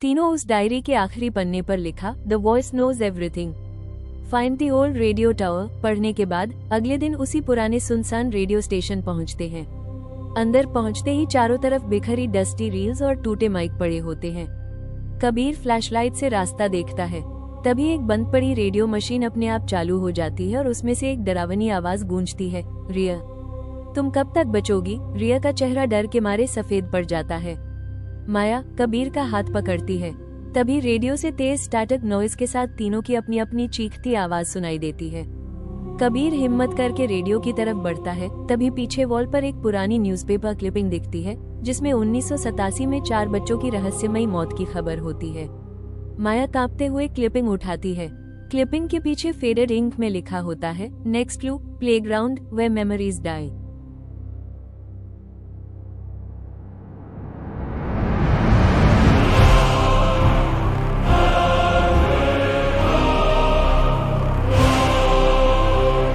तीनों उस डायरी के आखिरी पन्ने पर लिखा, the voice knows everything, find the old radio tower पढ़ने के बाद अगले दिन उसी पुराने सुनसान रेडियो स्टेशन पहुंचते हैं। अंदर पहुंचते ही चारों तरफ बिखरी डस्टी रील्स और टूटे माइक पड़े होते हैं। कबीर फ्लैशलाइट से रास्ता देखता है, तभी एक बंद पड़ी रेडियो मशीन अपने आप चालू हो जाती है और उसमें से एक डरावनी आवाज गूंजती है, रिया तुम कब तक बचोगी। रिया का चेहरा डर के मारे सफेद पड़ जाता है। माया कबीर का हाथ पकड़ती है। तभी रेडियो से तेज स्टैटिक नॉइज के साथ तीनों की अपनी अपनी चीखती आवाज सुनाई देती है। कबीर हिम्मत करके रेडियो की तरफ बढ़ता है। तभी पीछे वॉल पर एक पुरानी न्यूज़पेपर क्लिपिंग दिखती है जिसमें 1987 में 4 बच्चों की रहस्यमयी मौत की खबर होती है। माया कांपते हुए क्लिपिंग उठाती है। क्लिपिंग के पीछे फेडेड इंक में लिखा होता है, नेक्स्ट क्लू प्लेग्राउंड वे मेमोरीज डाई।